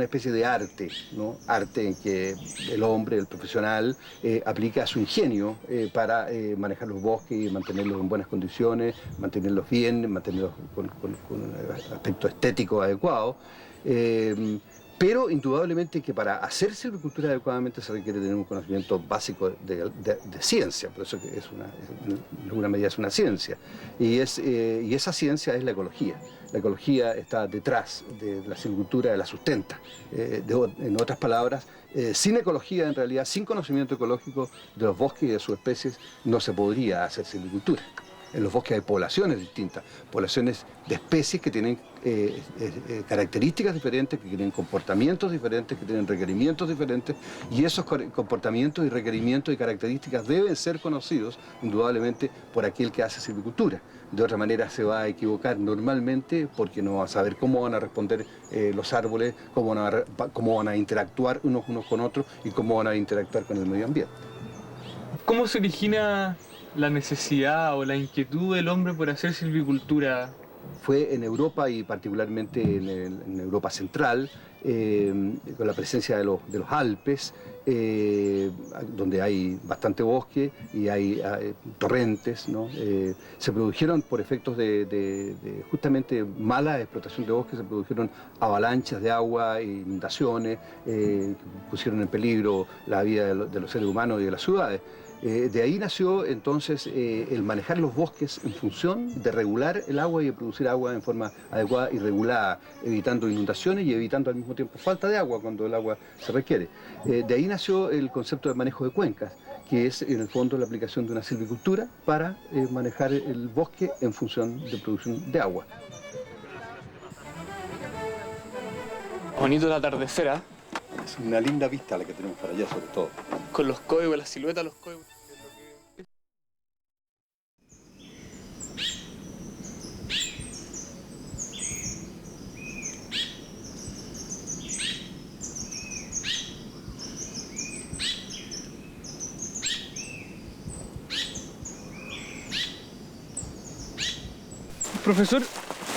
especie de arte, ¿no? Arte en que el hombre, el profesional, aplica su ingenio para manejar los bosques y mantenerlos en buenas condiciones, mantenerlos bien, mantenerlos con un aspecto estético adecuado. Pero indudablemente que para hacer silvicultura adecuadamente se requiere tener un conocimiento básico de ciencia, por eso que en alguna medida es una ciencia. Y esa ciencia es la ecología. La ecología está detrás de la silvicultura, la sustenta. En otras palabras, sin ecología, en realidad, sin conocimiento ecológico de los bosques y de sus especies, no se podría hacer silvicultura. En los bosques hay poblaciones distintas, poblaciones de especies que tienen características diferentes, que tienen comportamientos diferentes, que tienen requerimientos diferentes, y esos comportamientos y requerimientos y características deben ser conocidos, indudablemente, por aquel que hace silvicultura. De otra manera se va a equivocar normalmente porque no va a saber cómo van a responder los árboles, cómo van a interactuar unos con otros y cómo van a interactuar con el medio ambiente. ¿Cómo se origina la necesidad o la inquietud del hombre por hacer silvicultura? Fue en Europa y particularmente en Europa central, con la presencia de los Alpes, donde hay bastante bosque y hay torrentes, ¿no? Se produjeron por efectos de justamente mala explotación de bosques, se produjeron avalanchas de agua, inundaciones, que pusieron en peligro la vida de los seres humanos y de las ciudades. De ahí nació entonces el manejar los bosques en función de regular el agua y de producir agua en forma adecuada y regulada, evitando inundaciones y evitando al mismo tiempo falta de agua cuando el agua se requiere. De ahí nació el concepto de manejo de cuencas, que es en el fondo la aplicación de una silvicultura para manejar el bosque en función de producción de agua. Bonito el atardecer, ¿eh? Es una linda vista la que tenemos para allá sobre todo. Con los códigos, la silueta de los códigos. Profesor,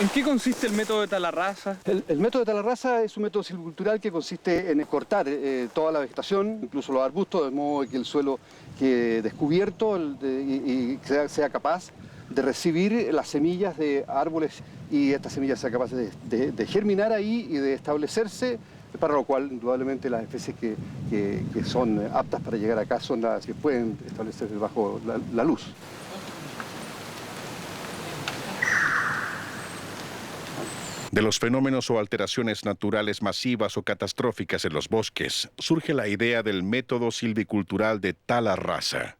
¿en qué consiste el método de tala rasa? El método de tala rasa es un método silvicultural que consiste en cortar toda la vegetación, incluso los arbustos, de modo que el suelo quede descubierto y sea capaz de recibir las semillas de árboles y estas semillas sean capaces de germinar ahí y de establecerse, para lo cual indudablemente las especies que son aptas para llegar acá son las que pueden establecerse bajo la luz. De los fenómenos o alteraciones naturales masivas o catastróficas en los bosques, surge la idea del método silvicultural de tala rasa.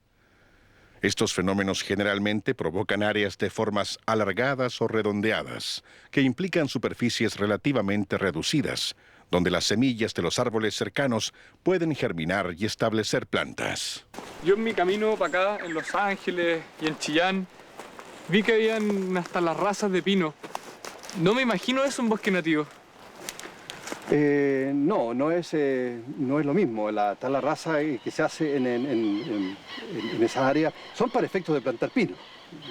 Estos fenómenos generalmente provocan áreas de formas alargadas o redondeadas, que implican superficies relativamente reducidas, donde las semillas de los árboles cercanos pueden germinar y establecer plantas. Yo en mi camino para acá, en Los Ángeles y en Chillán, vi que habían hasta las razas de pino. No me imagino eso en bosque nativo. No es lo mismo. La tala rasa que se hace en esas áreas son para efectos de plantar pino.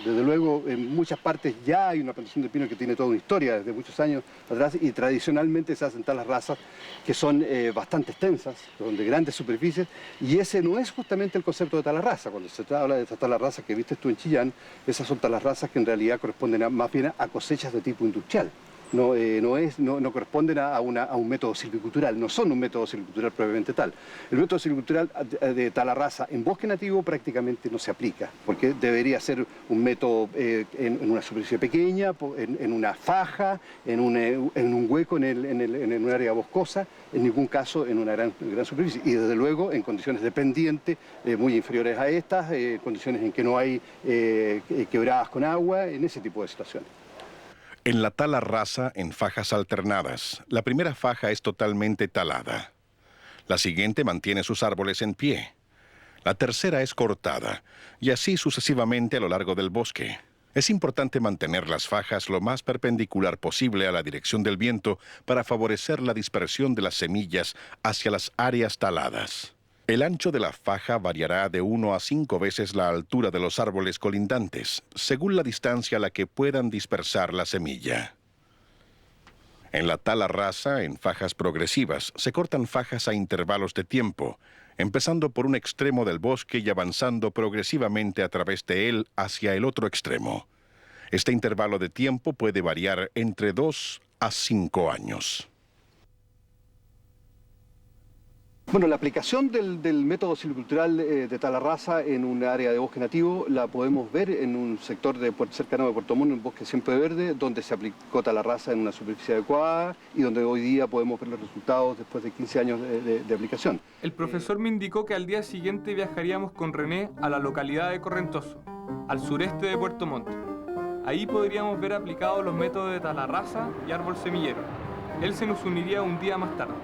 Desde luego, en muchas partes ya hay una plantación de pino que tiene toda una historia desde muchos años atrás y tradicionalmente se hacen talas rasas que son bastante extensas, son de grandes superficies, y ese no es justamente el concepto de tala rasa. Cuando se habla de estas talas rasas que viste tú en Chillán, esas son talas rasas que en realidad corresponden más bien a cosechas de tipo industrial. No corresponden a un método silvicultural, no son un método silvicultural propiamente tal. El método silvicultural de tala rasa en bosque nativo prácticamente no se aplica, porque debería ser un método en una superficie pequeña, en una faja, en un hueco en un área boscosa, en ningún caso en una gran superficie. Y desde luego en condiciones de pendiente muy inferiores a estas, condiciones en que no hay quebradas con agua, en ese tipo de situaciones. En la tala rasa, en fajas alternadas, la primera faja es totalmente talada. La siguiente mantiene sus árboles en pie. La tercera es cortada, y así sucesivamente a lo largo del bosque. Es importante mantener las fajas lo más perpendicular posible a la dirección del viento para favorecer la dispersión de las semillas hacia las áreas taladas. El ancho de la faja variará de 1 a 5 veces la altura de los árboles colindantes, según la distancia a la que puedan dispersar la semilla. En la tala rasa, en fajas progresivas, se cortan fajas a intervalos de tiempo, empezando por un extremo del bosque y avanzando progresivamente a través de él hacia el otro extremo. Este intervalo de tiempo puede variar entre 2 a 5 años. Bueno, la aplicación del método silvicultural de tala rasa en un área de bosque nativo la podemos ver en un sector cercano de Puerto Montt, un bosque siempre verde, donde se aplicó tala rasa en una superficie adecuada y donde hoy día podemos ver los resultados después de 15 años de aplicación. El profesor me indicó que al día siguiente viajaríamos con René a la localidad de Correntoso, al sureste de Puerto Montt. Ahí podríamos ver aplicados los métodos de tala rasa y árbol semillero. Él se nos uniría un día más tarde.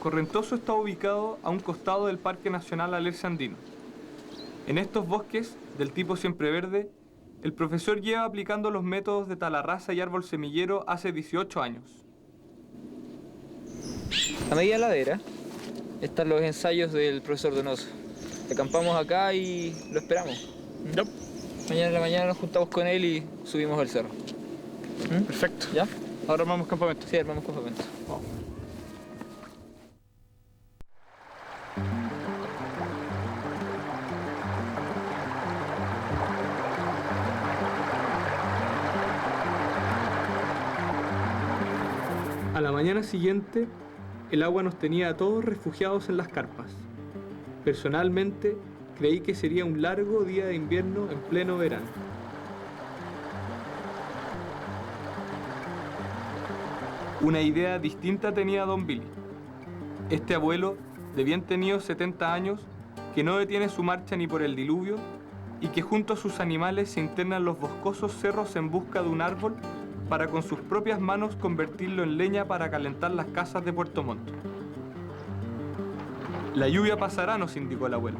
Correntoso está ubicado a un costado del Parque Nacional Alerce Andino. En estos bosques, del tipo siempre verde, el profesor lleva aplicando los métodos de tala rasa y árbol semillero hace 18 años. A media ladera están los ensayos del profesor Donoso. Acampamos acá y lo esperamos. Yep. Mañana en la mañana nos juntamos con él y subimos al cerro. Perfecto. ¿Ya? Ahora armamos campamento. Sí, armamos campamento. Vamos. A la mañana siguiente, el agua nos tenía a todos refugiados en las carpas. Personalmente, creí que sería un largo día de invierno en pleno verano. Una idea distinta tenía Don Billy. Este abuelo, de bien tenidos 70 años, que no detiene su marcha ni por el diluvio y que junto a sus animales se interna en los boscosos cerros en busca de un árbol para con sus propias manos convertirlo en leña para calentar las casas de Puerto Montt. La lluvia pasará, nos indicó el abuelo,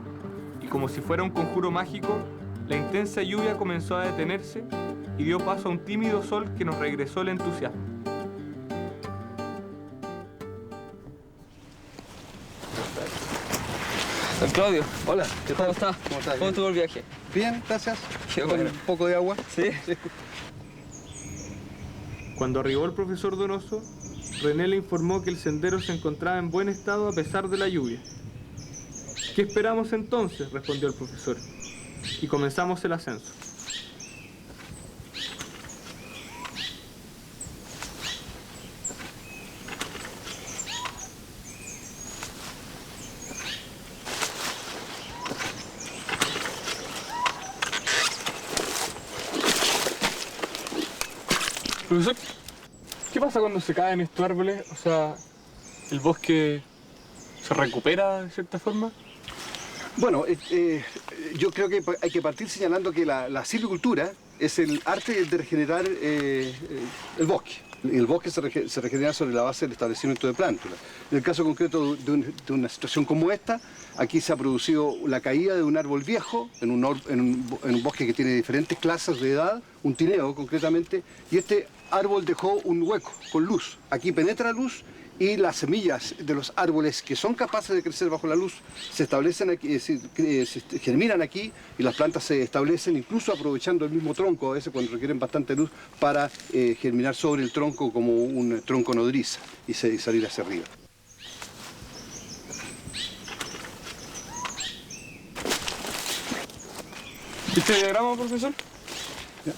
y como si fuera un conjuro mágico, la intensa lluvia comenzó a detenerse y dio paso a un tímido sol que nos regresó el entusiasmo. Don Claudio. Hola, ¿qué tal? ¿Cómo está? ¿Cómo estás? ¿Cómo estuvo el viaje? Bien, gracias. Qué Con bueno. un poco de agua. Sí. Cuando arribó el profesor Donoso, René le informó que el sendero se encontraba en buen estado a pesar de la lluvia. ¿Qué esperamos entonces?, respondió el profesor, y comenzamos el ascenso. Profesor, ¿qué pasa cuando se caen estos árboles? O sea, ¿el bosque se recupera de cierta forma? Bueno, yo creo que hay que partir señalando que la silvicultura es el arte de regenerar el bosque. El bosque se regenera sobre la base del establecimiento de plántulas. En el caso concreto de una situación como esta, aquí se ha producido la caída de un árbol viejo en un bosque que tiene diferentes clases de edad, un tineo concretamente, y este árbol dejó un hueco con luz. Aquí penetra luz y las semillas de los árboles que son capaces de crecer bajo la luz se establecen aquí, se germinan aquí y las plantas se establecen incluso aprovechando el mismo tronco, a veces cuando requieren bastante luz, para germinar sobre el tronco como un tronco nodriza y salir hacia arriba. ¿Este diagrama, profesor?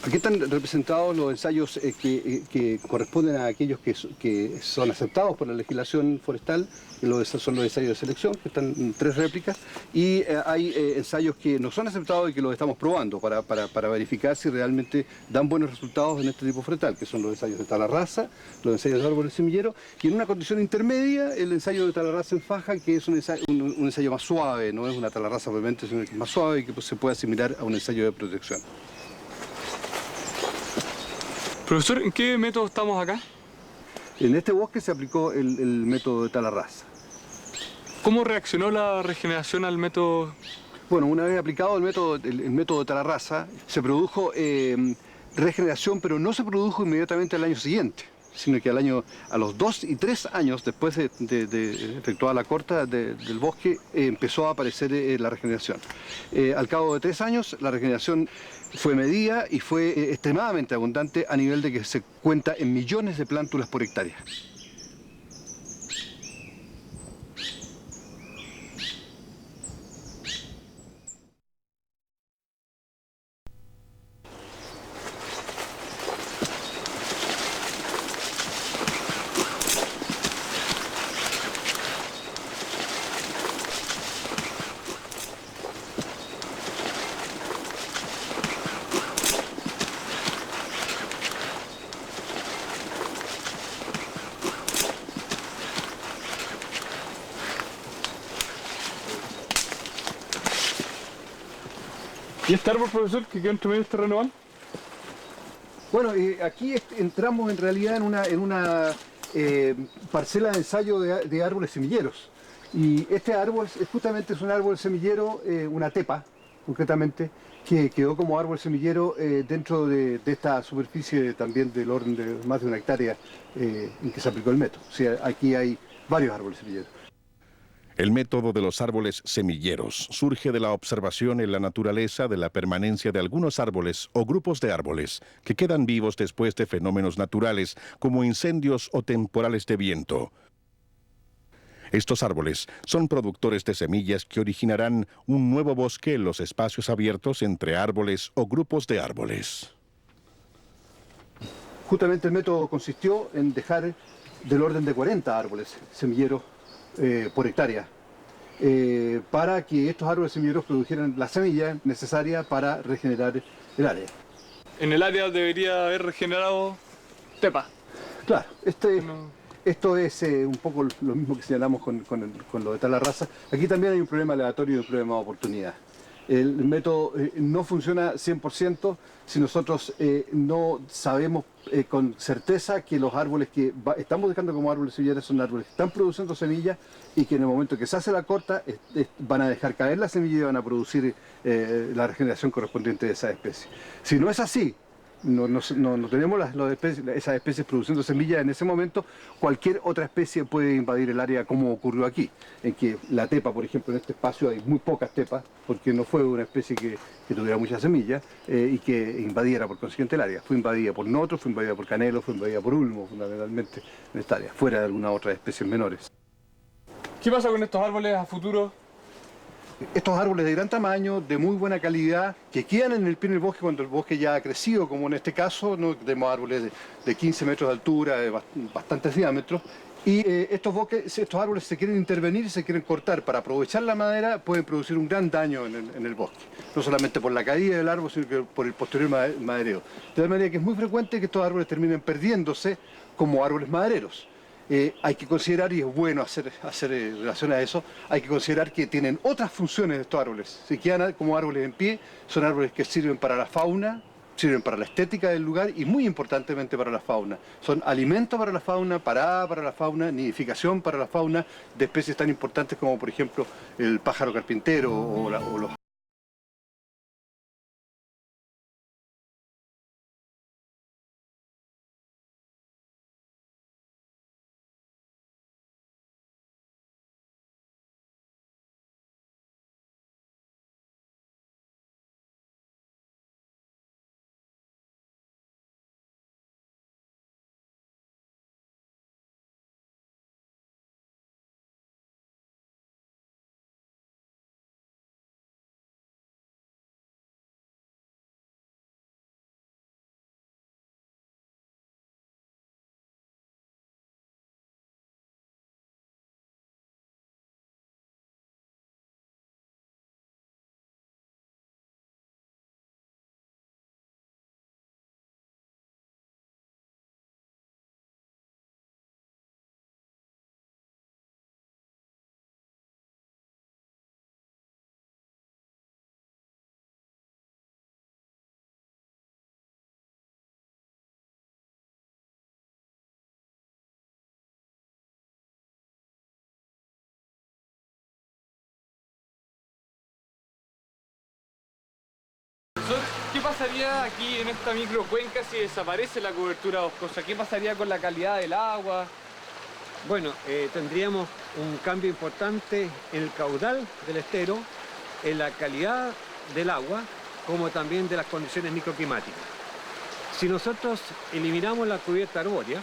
Aquí están representados los ensayos que corresponden a aquellos que son aceptados por la legislación forestal, son los ensayos de selección, que están en 3 réplicas, y hay ensayos que no son aceptados y que los estamos probando para verificar si realmente dan buenos resultados en este tipo forestal, que son los ensayos de tala rasa, los ensayos de árboles semilleros, y en una condición intermedia el ensayo de tala rasa en faja, que es un ensayo más suave, no es una tala rasa obviamente, sino que es más suave y que se puede asimilar a un ensayo de protección. Profesor, ¿en qué método estamos acá? En este bosque se aplicó el método de tala rasa. ¿Cómo reaccionó la regeneración al método? Bueno, una vez aplicado el método de tala rasa, se produjo regeneración, pero no se produjo inmediatamente al año siguiente, sino que a los 2 y 3 años después de efectuada la corta del bosque, empezó a aparecer la regeneración. Al cabo de 3 años, la regeneración fue medida y fue extremadamente abundante a nivel de que se cuenta en millones de plántulas por hectárea. ¿Y este árbol, profesor, que quedó entre medio de este terreno? Bueno, aquí entramos en realidad en una parcela de ensayo de árboles semilleros. Y este árbol justamente es un árbol semillero, una tepa, concretamente, que quedó como árbol semillero dentro de esta superficie también del orden de más de 1 hectárea en que se aplicó el método. O sea, aquí hay varios árboles semilleros. El método de los árboles semilleros surge de la observación en la naturaleza de la permanencia de algunos árboles o grupos de árboles que quedan vivos después de fenómenos naturales como incendios o temporales de viento. Estos árboles son productores de semillas que originarán un nuevo bosque en los espacios abiertos entre árboles o grupos de árboles. Justamente el método consistió en dejar del orden de 40 árboles semilleros por hectárea, para que estos árboles semilleros produjeran la semilla necesaria para regenerar el área. En el área debería haber regenerado tepa. Claro, No. esto es un poco lo mismo que señalamos con lo de tala rasa. Aquí también hay un problema aleatorio y un problema de oportunidad. El método no funciona 100% si nosotros no sabemos con certeza que los árboles que estamos dejando como árboles semilleros son árboles que están produciendo semillas y que en el momento que se hace la corta van a dejar caer la semilla y van a producir la regeneración correspondiente de esa especie. Si no es así, no tenemos esas especies produciendo semillas en ese momento, cualquier otra especie puede invadir el área como ocurrió aquí, en que la tepa, por ejemplo, en este espacio hay muy pocas tepas, porque no fue una especie que tuviera muchas semillas y que invadiera por consiguiente el área. Fue invadida por notro, fue invadida por canelo, fue invadida por ulmo, fundamentalmente, en esta área, fuera de algunas otras especies menores. ¿Qué pasa con estos árboles a futuro? Estos árboles de gran tamaño, de muy buena calidad, que quedan en el pie del bosque cuando el bosque ya ha crecido, como en este caso, ¿no? Tenemos árboles de 15 metros de altura, de bastantes diámetros, y estos árboles se quieren intervenir y se quieren cortar. Para aprovechar la madera pueden producir un gran daño en el bosque, no solamente por la caída del árbol, sino que por el posterior madereo. De tal manera que es muy frecuente que estos árboles terminen perdiéndose como árboles madereros. Hay que considerar, y es bueno hacer relación a eso, hay que considerar que tienen otras funciones estos árboles. Si quedan como árboles en pie, son árboles que sirven para la fauna, sirven para la estética del lugar y muy importantemente para la fauna. Son alimento para la fauna, parada para la fauna, nidificación para la fauna de especies tan importantes como por ejemplo el pájaro carpintero o los pasaría aquí en esta microcuenca si desaparece la cobertura boscosa? ¿Qué pasaría con la calidad del agua? Bueno, tendríamos un cambio importante en el caudal del estero, en la calidad del agua, como también de las condiciones microclimáticas. Si nosotros eliminamos la cubierta arbórea,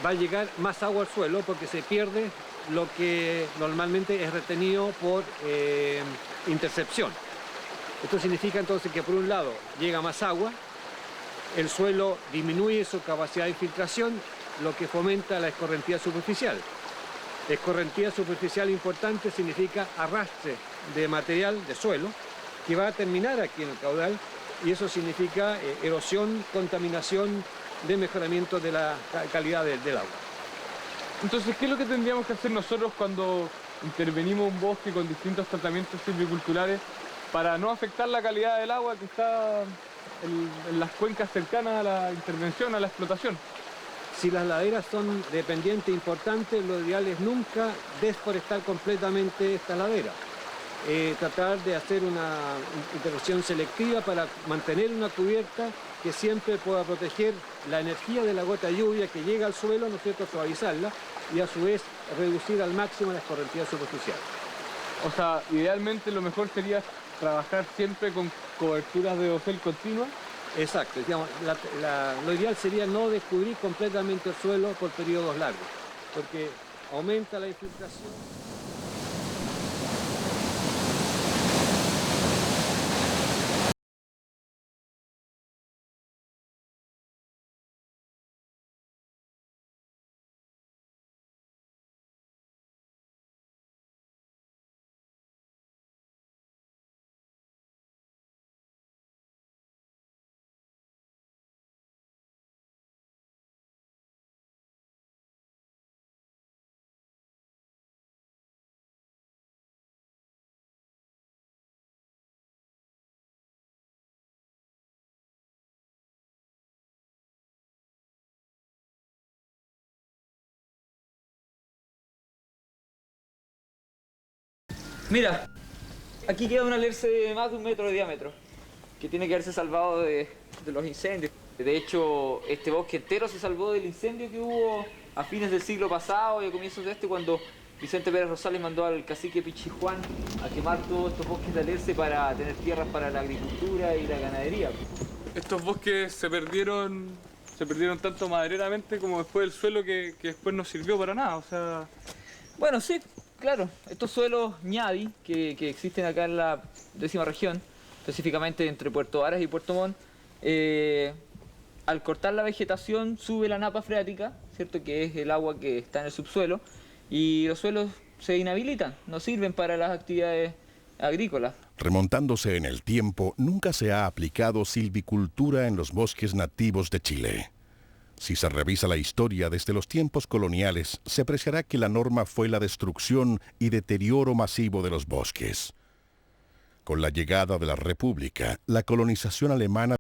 va a llegar más agua al suelo porque se pierde lo que normalmente es retenido por intercepción. Esto significa entonces que por un lado llega más agua, el suelo disminuye su capacidad de infiltración, lo que fomenta la escorrentía superficial. Escorrentía superficial importante significa arrastre de material de suelo que va a terminar aquí en el caudal, y eso significa erosión, contaminación, mejoramiento de la calidad del agua. Entonces, ¿qué es lo que tendríamos que hacer nosotros cuando intervenimos un bosque con distintos tratamientos silviculturales para no afectar la calidad del agua que está en las cuencas cercanas a la intervención, a la explotación? Si las laderas son de pendiente importante, lo ideal es nunca desforestar completamente esta ladera. Tratar de hacer una intervención selectiva para mantener una cubierta que siempre pueda proteger la energía de la gota de lluvia que llega al suelo, ¿no es cierto?, suavizarla y a su vez reducir al máximo la escorrentía superficial. O sea, idealmente lo mejor sería trabajar siempre con coberturas de dosel continua. Exacto, digamos, lo ideal sería no descubrir completamente el suelo por periodos largos, porque aumenta la infiltración. Mira, aquí queda un alerce de más de 1 metro de diámetro, que tiene que haberse salvado de los incendios. De hecho, este bosque entero se salvó del incendio que hubo a fines del siglo pasado y a comienzos de cuando Vicente Pérez Rosales mandó al cacique Pichijuán a quemar todos estos bosques de alerce para tener tierras para la agricultura y la ganadería. Estos bosques se perdieron tanto madereramente como después del suelo que después no sirvió para nada, o sea... Bueno, sí, claro, estos suelos ñadi que existen acá en la 10ª región, específicamente entre Puerto Varas y Puerto Montt, al cortar la vegetación sube la napa freática, ¿cierto?, que es el agua que está en el subsuelo, y los suelos se inhabilitan, no sirven para las actividades agrícolas. Remontándose en el tiempo, nunca se ha aplicado silvicultura en los bosques nativos de Chile. Si se revisa la historia desde los tiempos coloniales, se apreciará que la norma fue la destrucción y deterioro masivo de los bosques. Con la llegada de la República, la colonización alemana